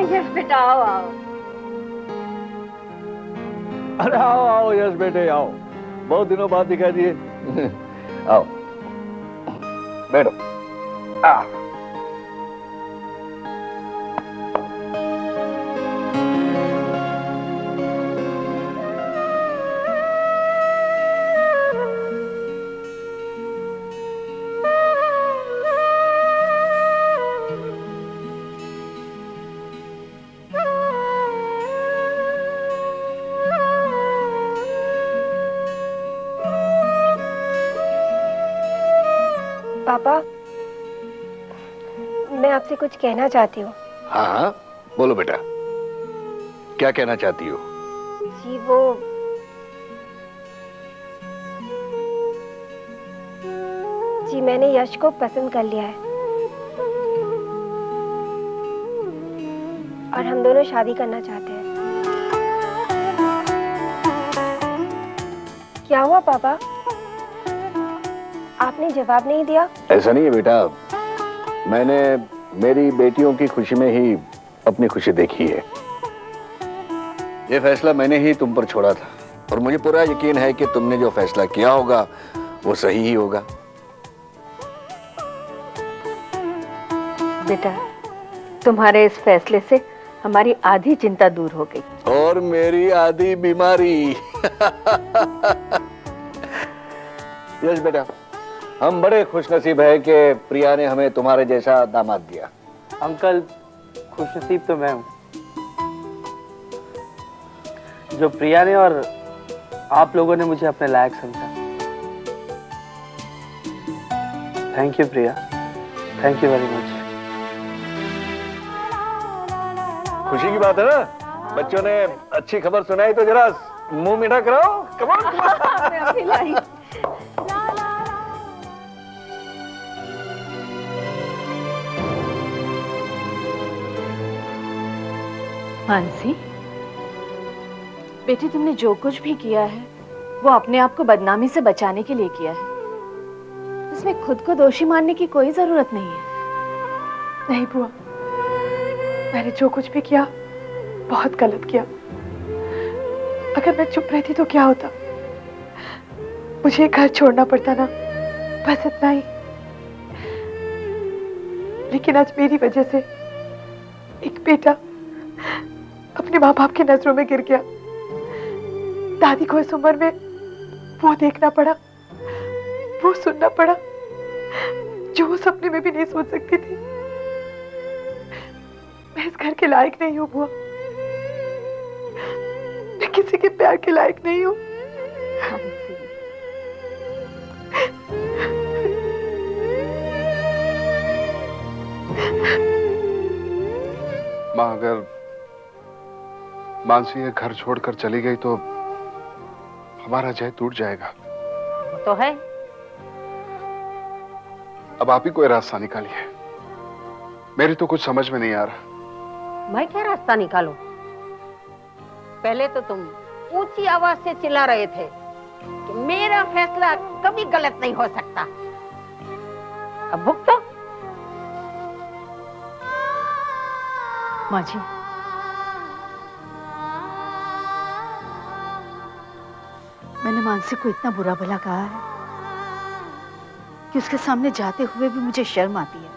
यश बेटा आओ आओ। अरे आओ आओ यश बेटे आओ, बहुत दिनों बाद दिखाई दिए। आओ बैठो। पापा, मैं आपसे कुछ कहना चाहती हूँ। हाँ हाँ बोलो बेटा, क्या कहना चाहती हो? जी मैंने यश को पसंद कर लिया है और हम दोनों शादी करना चाहते हैं। क्या हुआ पापा, आपने जवाब नहीं दिया? ऐसा नहीं है बेटा, मैंने मेरी बेटियों की खुशी में ही अपनी खुशी देखी है। ये फैसला मैंने ही तुम पर छोड़ा था और मुझे पूरा यकीन है कि तुमने जो फैसला किया होगा वो सही ही होगा। बेटा, तुम्हारे इस फैसले से हमारी आधी चिंता दूर हो गई और मेरी आधी बीमारी। यश बेटा, हम बड़े खुशनसीब हैं कि प्रिया ने हमें तुम्हारे जैसा दामाद दिया। अंकल, खुशनसीब तो मैं हूँ जो प्रिया ने और आप लोगों ने मुझे अपने लायक समझा। Thank you Priya, thank you very much. खुशी की बात है ना, बच्चों ने अच्छी खबर सुनाई तो जरा मुंह मीठा कराओ। Come on. मानसी, बेटी तुमने जो कुछ भी किया है वो अपने आप को बदनामी से बचाने के लिए किया है। इसमें खुद को दोषी मानने की कोई जरूरत नहीं है। नहीं बुआ, मैंने जो कुछ भी किया बहुत गलत किया। अगर मैं चुप रहती तो क्या होता? मुझे घर छोड़ना पड़ता ना, बस इतना ही। लेकिन आज मेरी वजह से एक बेटा अपने माँ बाप की नजरों में गिर गया। दादी को इस उम्र में वो देखना पड़ा, वो सुनना पड़ा जो वो सपने में भी नहीं सोच सकती थी। मैं इस घर के लायक नहीं हूँ बुआ, मैं किसी के प्यार के लायक नहीं हूँ। माँ, अगर मानसी ये घर छोड़कर चली गई तो हमारा जय टूट जाएगा। वो तो है। अब आप ही कोई रास्ता निकालिए, मेरी तो कुछ समझ में नहीं आ रहा। मैं क्या रास्ता निकालूं? पहले तो तुम ऊंची आवाज से चिल्ला रहे थे कि मेरा फैसला कभी गलत नहीं हो सकता। अब भुगतो। माँ जी, मैंने मानसी को इतना बुरा भला कहा है कि उसके सामने जाते हुए भी मुझे शर्म आती है।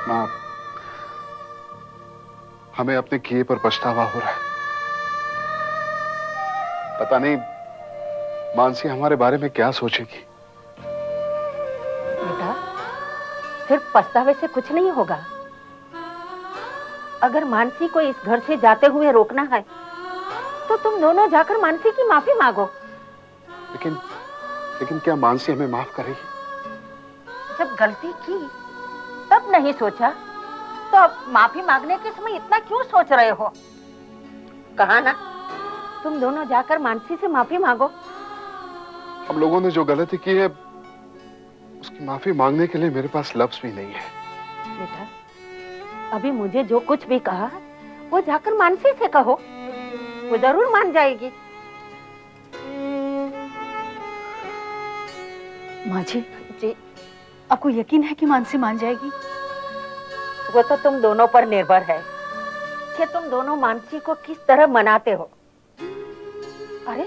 माँ, हमें अपने किए पर पछतावा हो रहा है। पता नहीं मानसी हमारे बारे में क्या सोचेगी। बेटा, सिर्फ पछतावे से कुछ नहीं होगा। अगर मानसी को इस घर से जाते हुए रोकना है तो तुम दोनों जाकर मानसी की माफी मांगो। लेकिन क्या मानसी हमें माफ करेगी? जब गलती की तब नहीं सोचा तो अब माफी मांगने के समय इतना क्यों सोच रहे हो? कहा ना, तुम दोनों जाकर मानसी से माफी मांगो। हम लोगों ने जो गलती की है उसकी माफी मांगने के लिए मेरे पास लफ्ज भी नहीं है। बेटा, अभी मुझे जो कुछ भी कहा वो जाकर मानसी से कहो, वो जरूर मान जाएगी। माँ जी, आपको यकीन है कि मानसी मान जाएगी? वो तो तुम दोनों पर निर्भर है कि तुम दोनों मानसी को किस तरह मनाते हो। अरे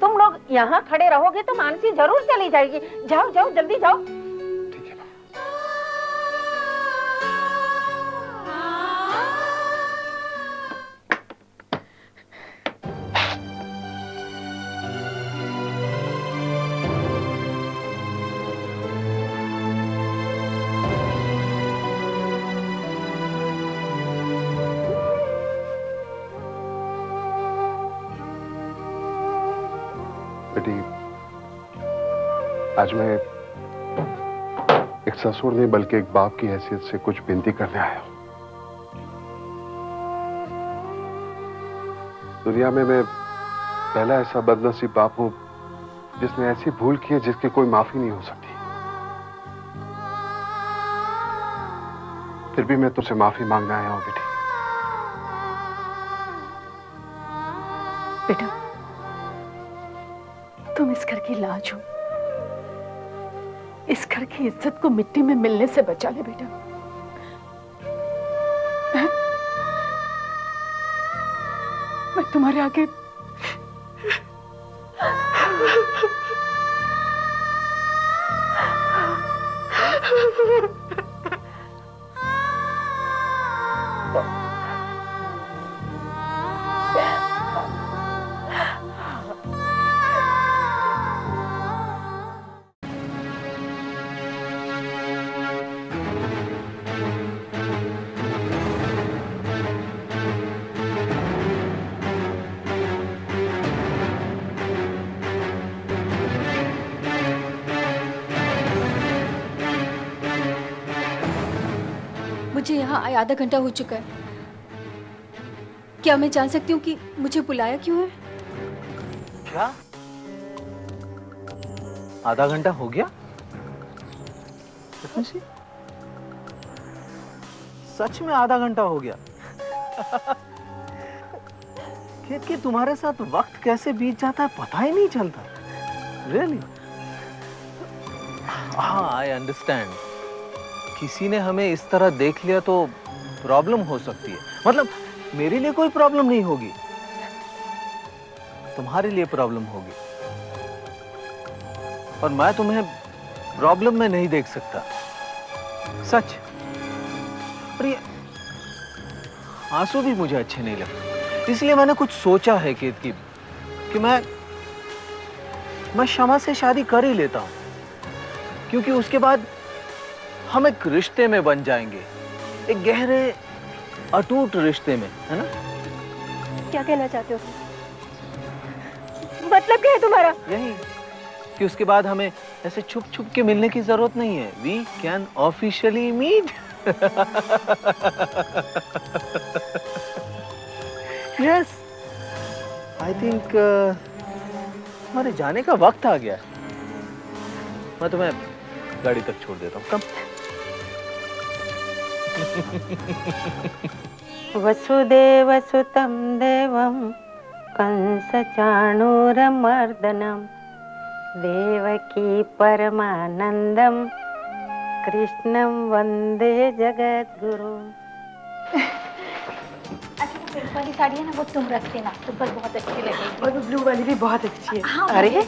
तुम लोग यहाँ खड़े रहोगे तो मानसी जरूर चली जाएगी। जाओ जाओ जल्दी जाओ। ठीक है। बेटी, आज मैं एक ससुर नहीं बल्कि एक बाप की हैसियत से कुछ विनती करने आया हूं। दुनिया में मैं पहला ऐसा बदनसीब बाप हूं जिसने ऐसी भूल की है जिसकी कोई माफी नहीं हो सकती। फिर भी मैं तुझसे माफी मांगने आया हूं बेटी। बेटा, तुम इस घर की लाज हो। इस घर की इज्जत को मिट्टी में मिलने से बचा ले बेटा। मैं तुम्हारे आगे मुझे यहाँ आए आधा घंटा हो चुका है। क्या मैं जान सकती हूँ कि मुझे बुलाया क्यों है? क्या आधा घंटा हो गया? सच में आधा घंटा हो गया? कि तुम्हारे साथ वक्त कैसे बीत जाता है पता ही नहीं चलता। रियली? हाँ, आई अंडरस्टैंड। किसी ने हमें इस तरह देख लिया तो प्रॉब्लम हो सकती है। मतलब मेरे लिए कोई प्रॉब्लम नहीं होगी, तुम्हारे लिए प्रॉब्लम होगी। और मैं तुम्हें प्रॉब्लम में नहीं देख सकता, सच। और ये आंसू भी मुझे अच्छे नहीं लगते। इसलिए मैंने कुछ सोचा है कि मैं शमा से शादी कर ही लेता हूं, क्योंकि उसके बाद हम एक रिश्ते में बन जाएंगे, एक गहरे अटूट रिश्ते में, है ना? क्या कहना चाहते हो? मतलब क्या है तुम्हारा? यही कि उसके बाद हमें ऐसे छुप छुप के मिलने की जरूरत नहीं है। We can officially meet. Yes, I think हमारे जाने का वक्त आ गया। मैं तुम्हें गाड़ी तक छोड़ देता हूँ। कम। वसुदेवसुतं देवं कंसचाणूरमर्दनं देवकी परमानंदं कृष्णं वंदे जगद्गुरु। अच्छा, वो पिंक वाली साड़ी है ना, वो तुम रख देना, तुम पर बहुत अच्छी लगेगी। और वो ब्लू वाली भी बहुत अच्छी है। हाँ, अरे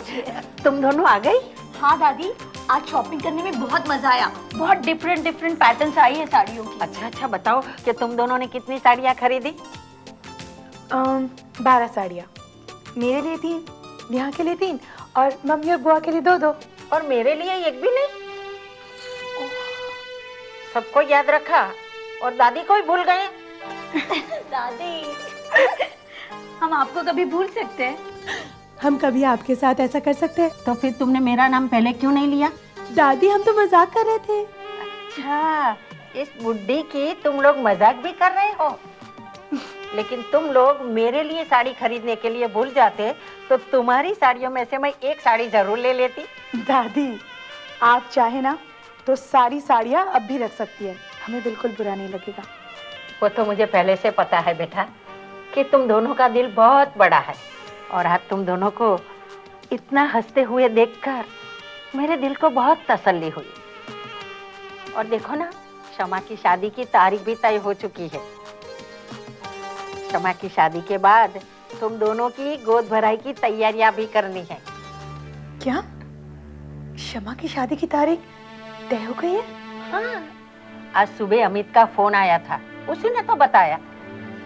तुम दोनों आ गई? हाँ दादी, आज शॉपिंग करने में बहुत मजा आया। बहुत डिफरेंट डिफरेंट पैटर्न्स आई है साड़ियों की। अच्छा, बताओ कि तुम दोनों ने कितनी साड़ियाँ खरीदी? 12 साड़ियाँ। मेरे लिए 3, यहाँ के लिए 3 और मम्मी और बुआ के लिए 2-2। और मेरे लिए एक भी नहीं? सबको याद रखा और दादी को ही भूल गए? दादी, हम आपको कभी भूल सकते हैं? हम कभी आपके साथ ऐसा कर सकते हैं? तो फिर तुमने मेरा नाम पहले क्यों नहीं लिया? दादी, हम तो मजाक कर रहे थे। अच्छा, इस बुड्ढी की तुम लोग मजाक भी कर रहे हो? लेकिन तुम लोग मेरे लिए साड़ी खरीदने के लिए भूल जाते तो तुम्हारी साड़ियों में से मैं एक साड़ी जरूर ले लेती। दादी, आप चाहे ना तो सारी साड़ियाँ अब भी रख सकती है, हमें बिल्कुल बुरा नहीं लगेगा। वो तो मुझे पहले से पता है बेटा कि तुम दोनों का दिल बहुत बड़ा है। और आज तुम दोनों को इतना हंसते हुए देखकर मेरे दिल को बहुत तसल्ली हुई। और देखो ना, शमा की शादी की तारीख भी तय हो चुकी है। शमा की शादी के बाद तुम दोनों की गोद भराई की तैयारियां भी करनी है। क्या शमा की शादी की तारीख तय हो गई है? हाँ, आज सुबह अमित का फोन आया था, उसी ने तो बताया।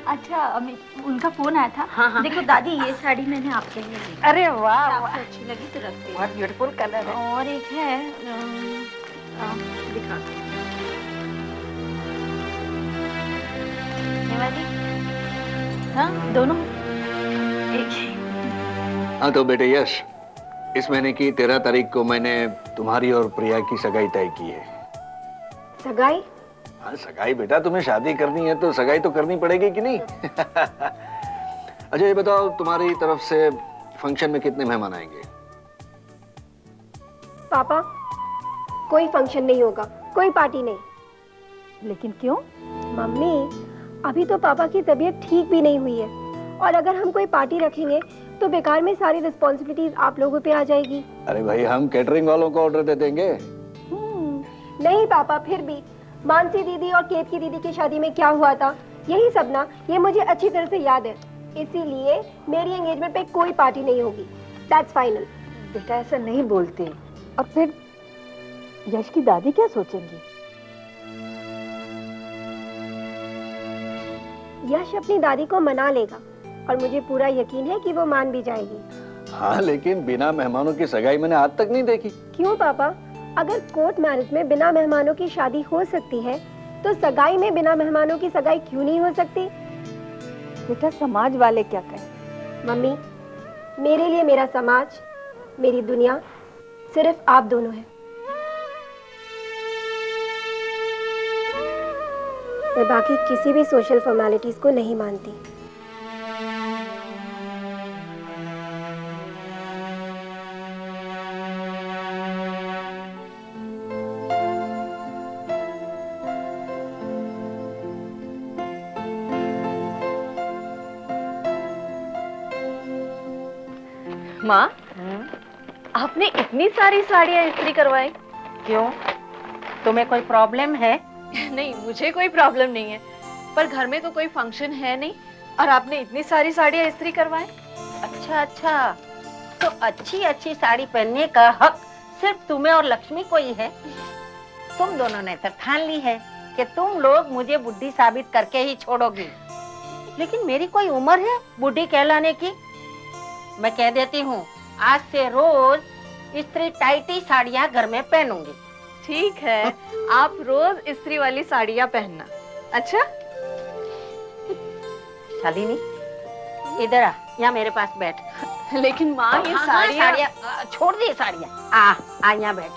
अच्छा, अमित उनका फोन आया था। हाँ, हाँ। देखो दादी, ये साड़ी मैंने आपके लिए ली। अरे वाह, आपको वाह, अच्छी लगी तो रख दे। बहुत ब्यूटीफुल कलर है। और एक है दिखा, ये वाली। हाँ, दोनों एक ही। हाँ तो बेटे यश, इस महीने की 13 तारीख को मैंने तुम्हारी और प्रिया की सगाई तय की है। सगाई? हाँ सगाई बेटा, तुम्हें शादी करनी है तो सगाई तो करनी पड़ेगी कि नहीं? अच्छा ये बताओ, तुम्हारी तरफ से फंक्शन में कितने मेहमान आएंगे? पापा, कोई फंक्शन नहीं होगा, कोई पार्टी नहीं। लेकिन क्यों? मम्मी, अभी तो पापा की तबीयत ठीक भी नहीं हुई है, और अगर हम कोई पार्टी रखेंगे तो बेकार में सारी रिस्पॉन्सिबिलिटीज आप लोगों पे आ जाएगी। अरे भाई, हम कैटरिंग वालों को ऑर्डर दे देंगे। नहीं पापा, फिर भी मानसी दीदी और केत की दीदी की शादी में क्या हुआ था, यही सब ना, ये मुझे अच्छी तरह से याद है। इसीलिए मेरी एंगेजमेंट पे कोई पार्टी नहीं होगी। That's final. बेटा ऐसा नहीं बोलते, और फिर यश की दादी क्या सोचेंगी? यश अपनी दादी को मना लेगा, और मुझे पूरा यकीन है कि वो मान भी जाएगी। हाँ लेकिन बिना मेहमानों की सगाई मैंने आज तक नहीं देखी। क्यों पापा? अगर कोर्ट मैरिज में बिना मेहमानों की शादी हो सकती है, तो सगाई में बिना मेहमानों की सगाई क्यों नहीं हो सकती? बेटा समाज वाले क्या कहें? मम्मी, मेरे लिए मेरा समाज, मेरी दुनिया सिर्फ आप दोनों हैं। मैं बाकी किसी भी सोशल फॉर्मेलिटीज को नहीं मानती। माँ, आपने इतनी सारी साड़ियाँ इस्त्री करवाई? क्यों, तुम्हें कोई प्रॉब्लम है? नहीं, मुझे कोई प्रॉब्लम नहीं है, पर घर में तो कोई फंक्शन है नहीं, और आपने इतनी सारी साड़ियाँ इस्त्री करवाई? अच्छा अच्छा, तो अच्छी अच्छी साड़ी पहनने का हक सिर्फ तुम्हें और लक्ष्मी को ही है। तुम दोनों ने तो ठान ली है कि तुम लोग मुझे बुढ़ी साबित करके ही छोड़ोगी, लेकिन मेरी कोई उम्र है बुढ़ी कहलाने की? मैं कह देती हूँ, आज से रोज इस्त्री टाइटी साड़ियाँ घर में पहनूंगी। ठीक है, आप रोज इस्त्री वाली साड़ियाँ पहनना। अच्छा? शालिनी, इधर आ, यहाँ मेरे पास बैठ। लेकिन माँ, ये हाँ, साड़ियाँ छोड़ दी साड़ियाँ। आ यहाँ बैठ।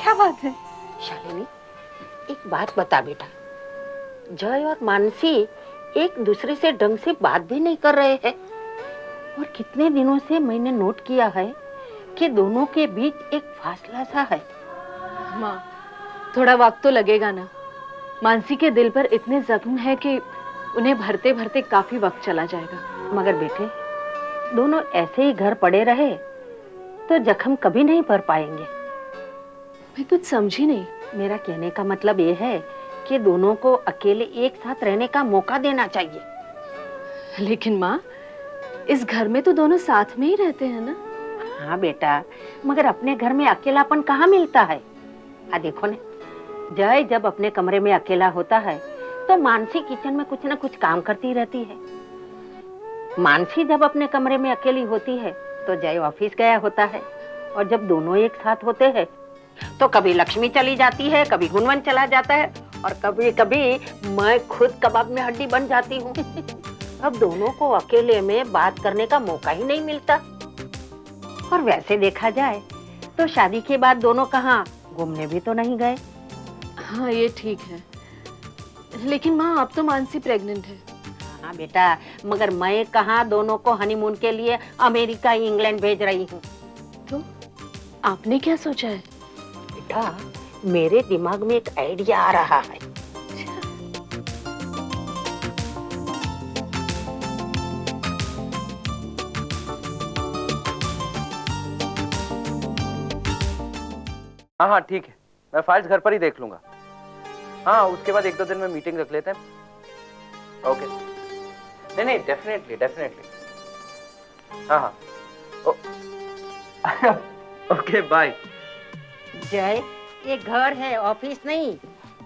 क्या बात है? शालिनी, एक बात बता बेटा, जय और मानसी एक दूसरे से ढंग से बात भी नहीं कर रहे हैं, और कितने दिनों से मैंने नोट किया है कि दोनों के बीच एक फासला सा है। माँ, थोड़ा वक्त तो लगेगा ना। मानसी के दिल पर इतने जख्म है कि उन्हें भरते भरते काफी वक्त चला जाएगा। मगर बेटे, दोनों ऐसे ही घर पड़े रहे तो जख्म कभी नहीं भर पाएंगे। मैं कुछ समझी नहीं। मेरा कहने का मतलब ये है कि दोनों को अकेले एक साथ रहने का मौका देना चाहिए। लेकिन माँ, इस घर में तो दोनों साथ में ही रहते हैं ना? हाँ बेटा, मगर अपने घर में अकेलापन कहाँ मिलता है? देखो ना, जय जब अपने कमरे में अकेला होता है तो मानसी किचन में कुछ ना कुछ काम करती रहती है। मानसी जब अपने कमरे में अकेली होती है तो जय ऑफिस गया होता है, और जब दोनों एक साथ होते हैं तो कभी लक्ष्मी चली जाती है, कभी गुणवंत चला जाता है, और कभी कभी मैं खुद कबाब में हड्डी बन जाती हूँ। अब दोनों को अकेले में बात करने का मौका ही नहीं मिलता। और वैसे देखा जाए तो शादी के बाद दोनों कहाँ घूमने भी तो नहीं गए। हाँ, ये ठीक है, लेकिन माँ अब तो मानसी प्रेग्नेंट है। हाँ बेटा, मगर मैं कहाँ दोनों को हनीमून के लिए अमेरिका इंग्लैंड भेज रही हूँ। तो आपने क्या सोचा है? बेटा, मेरे दिमाग में एक आइडिया आ रहा है। हाँ हाँ ठीक है, मैं फाइल्स घर पर ही देख लूंगा। हाँ, उसके बाद 1-2 दिन में मीटिंग रख लेते हैं। ओके। नहीं नहीं, डेफिनेटली डेफिनेटली। हाँ हाँ। Okay bye. जय, ये घर है, ऑफिस नहीं।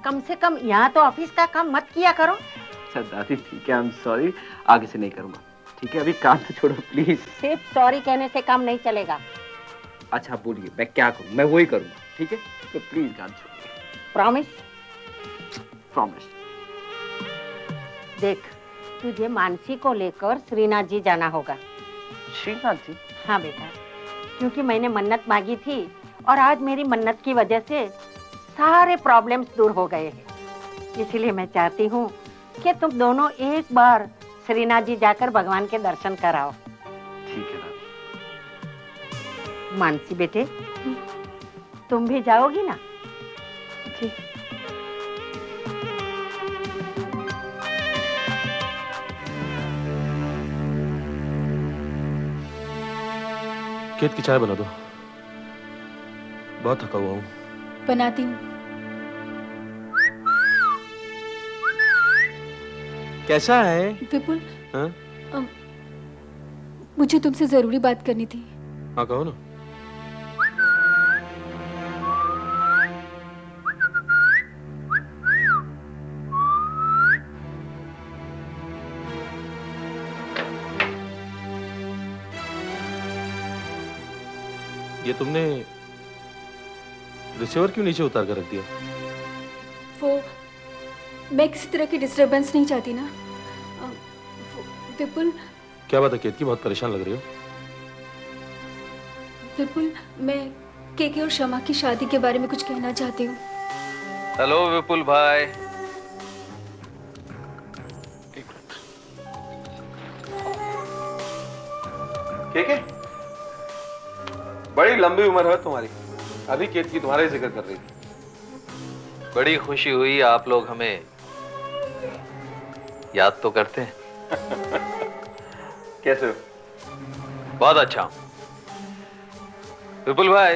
कम से कम यहाँ तो ऑफिस का काम मत किया करो। अच्छा दादी ठीक है, आई एम सॉरी, आगे से नहीं करूंगा। ठीक है, अभी काम तो छोड़ो प्लीज। सिर्फ सॉरी कहने से काम नहीं चलेगा। अच्छा बोलिए, मैं क्या करूं? मैं वही करूंगा, ठीक है? तो प्लीज काम छोड़िए। प्रॉमिस? प्रॉमिस। देख, तुझे मानसी को लेकर श्रीनाथ जी जाना होगा। श्रीनाथ जी? हाँ बेटा, क्योंकि मैंने मन्नत मांगी थी और आज मेरी मन्नत की वजह से सारे प्रॉब्लम्स दूर हो गए हैं। इसलिए मैं चाहती हूँ कि तुम दोनों एक बार श्रीनाथ जी जाकर भगवान के दर्शन कराओ। ठीक है दादी। मानसी बेटे, तुम भी जाओगी ना? जी। केत की चाय बना दो, बहुत थका हुआ हूँ। बनाती हूँ। कैसा है विपुल? हाँ? मुझे तुमसे जरूरी बात करनी थी। हाँ कहो ना। ये तुमने रिसीवर क्यों नीचे उतार कर रख दिया? वो मैं किसी तरह की डिस्टरबेंस नहीं चाहती ना। विपुल। क्या बात है केत की, बहुत परेशान लग रही हो। विपुल, मैं केके और शमा की शादी के बारे में कुछ कहना चाहती हूँ। हेलो विपुल भाई। केके, बड़ी लंबी उम्र है तुम्हारी, अभी केत की तुम्हारा ही जिक्र कर रही थी। बड़ी खुशी हुई, आप लोग हमें याद तो करते हैं। कैसे हो? बहुत अच्छा हूं। विपुल भाई,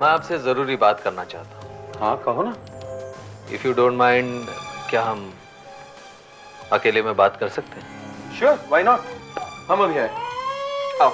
मैं आपसे जरूरी बात करना चाहता हूं। हाँ कहो ना। इफ यू डोंट माइंड, क्या हम अकेले में बात कर सकते हैं? Sure, why not. हम अभी आए। आओ।